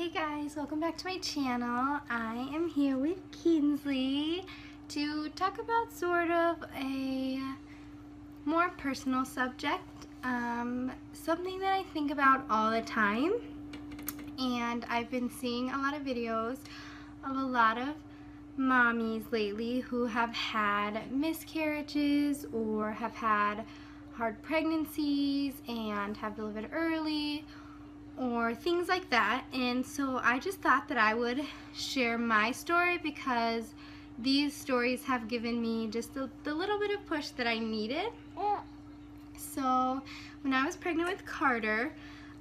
Hey guys, welcome back to my channel. I am here with Kinsley to talk about sort of a more personal subject, something that I think about all the time, and I've been seeing a lot of videos of a lot of mommies lately who have had miscarriages or have had hard pregnancies and have delivered early or things like that. And so I just thought that I would share my story because these stories have given me just the little bit of push that I needed. So when I was pregnant with Carter,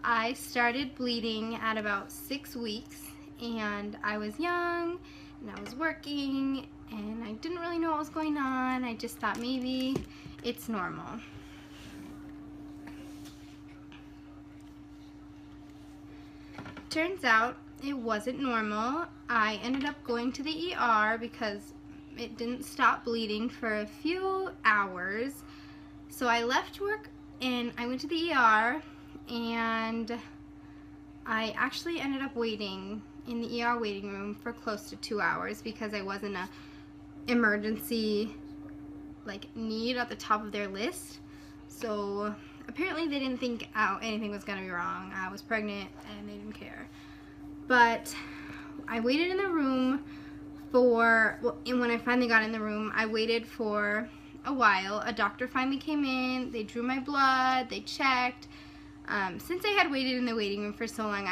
I started bleeding at about 6 weeks, and I was young and I was working and I didn't really know what was going on. I just thought maybe it's normal. Turns out it wasn't normal. I ended up going to the ER because it didn't stop bleeding for a few hours. So I left work and I went to the ER, and I actually ended up waiting in the ER waiting room for close to 2 hours because I wasn't a emergency need at the top of their list. So apparently they didn't think anything was gonna be wrong. I was pregnant and they didn't care. But I waited in the room and when I finally got in the room, I waited for a while. A doctor finally came in, they drew my blood, they checked. Since I had waited in the waiting room for so long,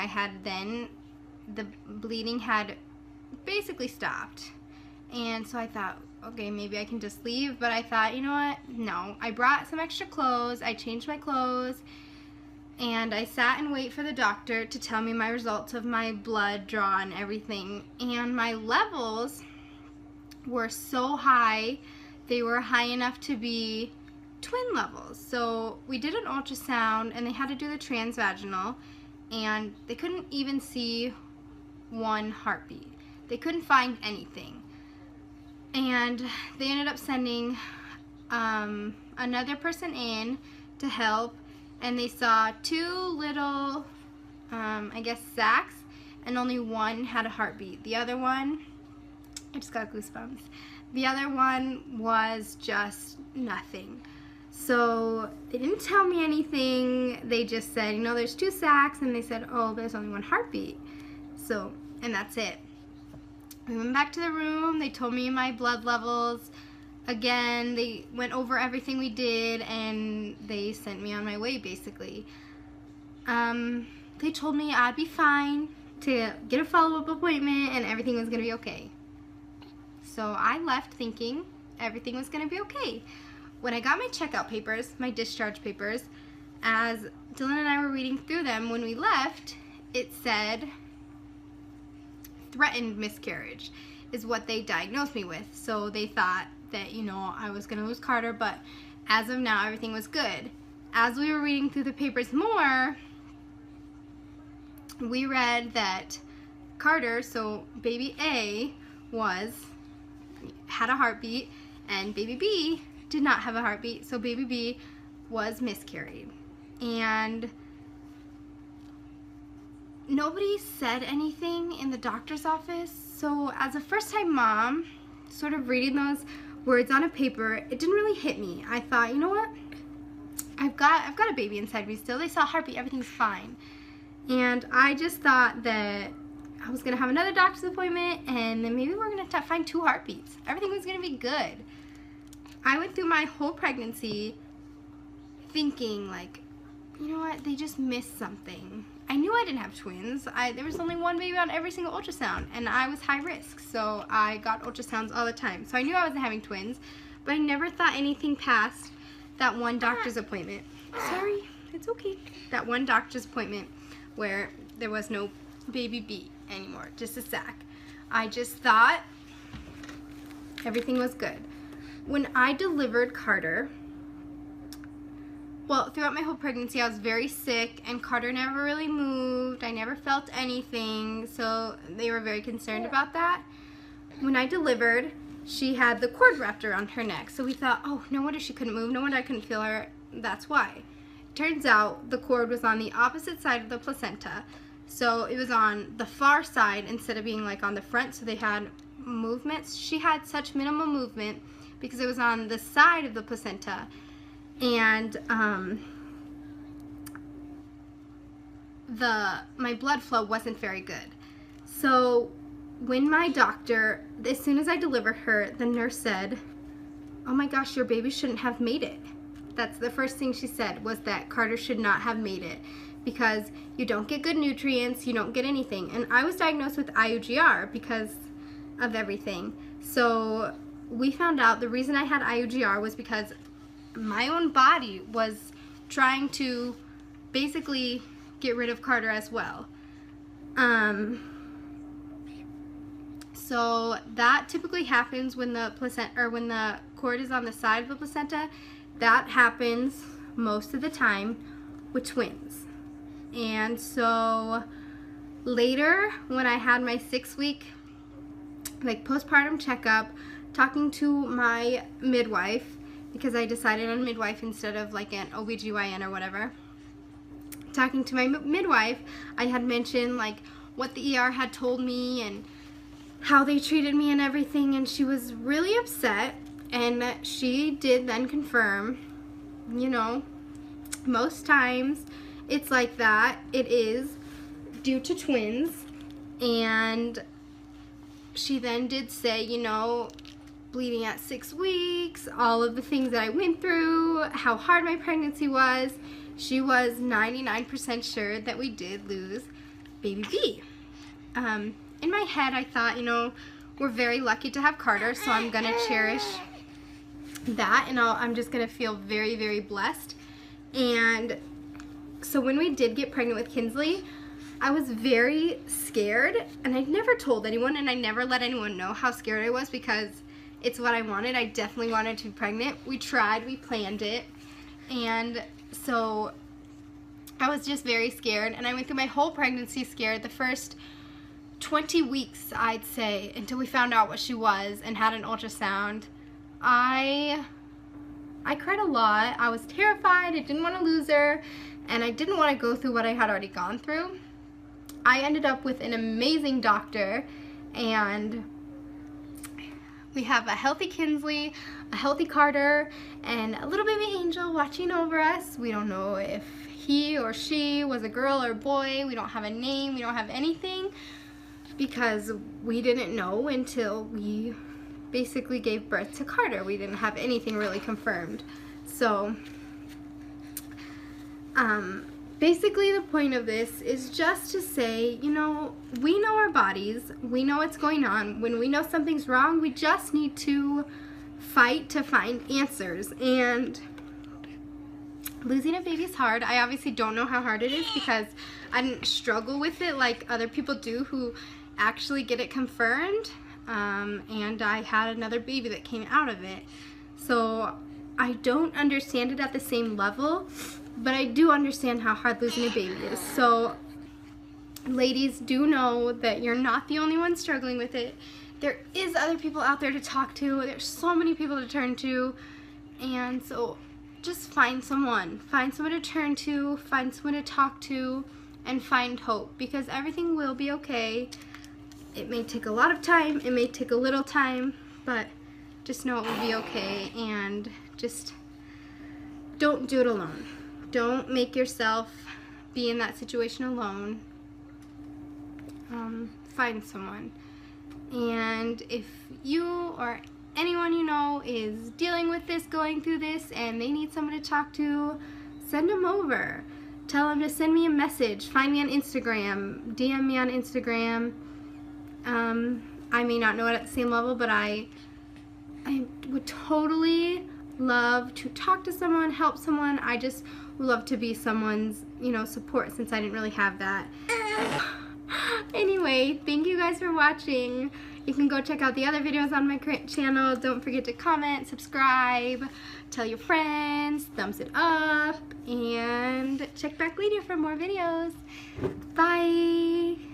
the bleeding had basically stopped. And so I thought, okay, maybe I can just leave, but I thought, you know what, no. I brought some extra clothes, I changed my clothes, and I sat and wait for the doctor to tell me my results of my blood draw and everything. And my levels were so high, they were high enough to be twin levels. So we did an ultrasound and they had to do the transvaginal, and they couldn't even see one heartbeat. They couldn't find anything. And they ended up sending another person in to help, and they saw 2 little, I guess, sacs, and only one had a heartbeat. The other one, I just got goosebumps. The other one was just nothing. So they didn't tell me anything. They just said, you know, there's 2 sacs, and they said, oh, there's only one heartbeat. So, and that's it. We went back to the room, they told me my blood levels. Again, they went over everything we did, and they sent me on my way, basically. They told me I'd be fine to get a follow-up appointment and everything was going to be okay. So I left thinking everything was going to be okay. When I got my checkout papers, my discharge papers, as Dylan and I were reading through them when we left, it said threatened miscarriage is what they diagnosed me with. So they thought that, you know, I was going to lose Carter, but as of now, everything was good. As we were reading through the papers more, we read that Carter, so baby A, had a heartbeat, and baby B did not have a heartbeat, so baby B was miscarried. And nobody said anything in the doctor's office. So as a first-time mom, sort of reading those words on a paper, it didn't really hit me. I thought, you know what? I've got a baby inside me still. They saw a heartbeat, everything's fine. And I just thought that I was gonna have another doctor's appointment, and then maybe we're gonna find 2 heartbeats. Everything was gonna be good. I went through my whole pregnancy thinking, like, you know what? They just missed something. I knew I didn't have twins. There was only one baby on every single ultrasound, and I was high risk, so I got ultrasounds all the time. So I knew I wasn't having twins, but I never thought anything past that one doctor's appointment. Sorry, it's okay. That one doctor's appointment where there was no baby B anymore, just a sac. I just thought everything was good. When I delivered Carter, well, throughout my whole pregnancy, I was very sick, and Carter never really moved. I never felt anything, so they were very concerned about that. When I delivered, she had the cord wrapped around her neck, so we thought, oh, no wonder she couldn't move, no wonder I couldn't feel her, that's why. Turns out the cord was on the opposite side of the placenta, So it was on the far side instead of being like on the front, so they had movements. She had such minimal movement because it was on the side of the placenta, and my blood flow wasn't very good. So when my doctor, as soon as I delivered her, the nurse said, "Oh my gosh, your baby shouldn't have made it." That's the first thing she said, was that Carter should not have made it because you don't get good nutrients, you don't get anything. And I was diagnosed with IUGR because of everything. So we found out the reason I had IUGR was because my own body was trying to basically get rid of Carter as well. So that typically happens when the placenta, or when the cord is on the side of the placenta. That happens most of the time with twins. And so later, when I had my 6-week postpartum checkup, talking to my midwife, because I decided on midwife instead of like an OBGYN or whatever. Talking to my midwife, I had mentioned like what the ER had told me and how they treated me and everything, and she was really upset. And she did then confirm, you know, most times it's like that. It is due to twins. And she then did say, you know, bleeding at 6 weeks, all of the things that I went through, how hard my pregnancy was. She was 99% sure that we did lose baby B. In my head, I thought, you know, we're very lucky to have Carter, so I'm going to cherish that, and I'm just going to feel very, very blessed. And so when we did get pregnant with Kinsley, I was very scared, and I never told anyone, and I never let anyone know how scared I was because it's what I wanted. I definitely wanted to be pregnant. We tried, we planned it, and so I was just very scared, and I went through my whole pregnancy scared. The first 20 weeks, I'd say, until we found out what she was and had an ultrasound. I cried a lot. I was terrified. I didn't want to lose her, and I didn't want to go through what I had already gone through. I ended up with an amazing doctor, and we have a healthy Kinsley, a healthy Carter, and a little baby angel watching over us. We don't know if he or she was a girl or a boy. We don't have a name. We don't have anything because we didn't know until we basically gave birth to Carter. We didn't have anything really confirmed. So basically the point of this is just to say, you know, we know our bodies, we know what's going on. When we know something's wrong, we just need to fight to find answers. And losing a baby is hard. I obviously don't know how hard it is because I didn't struggle with it like other people do who actually get it confirmed. And I had another baby that came out of it. So I don't understand it at the same level, but I do understand how hard losing a baby is. So ladies, do know that you're not the only one struggling with it. There is other people out there to talk to. There's so many people to turn to. And so just find someone to turn to, find someone to talk to, and find hope, because everything will be okay. It may take a lot of time, it may take a little time, but just know it will be okay. And just don't do it alone. Don't make yourself be in that situation alone. Find someone. And if you or anyone you know is dealing with this, going through this, and they need someone to talk to, send them over. Tell them to send me a message. Find me on Instagram. DM me on Instagram. I may not know it at the same level, but I would totally love to talk to someone, help someone. I just would love to be someone's, you know, support, since I didn't really have that. Anyway, thank you guys for watching. You can go check out the other videos on my channel. Don't forget to comment, subscribe, tell your friends, thumbs it up, and check back later for more videos. Bye!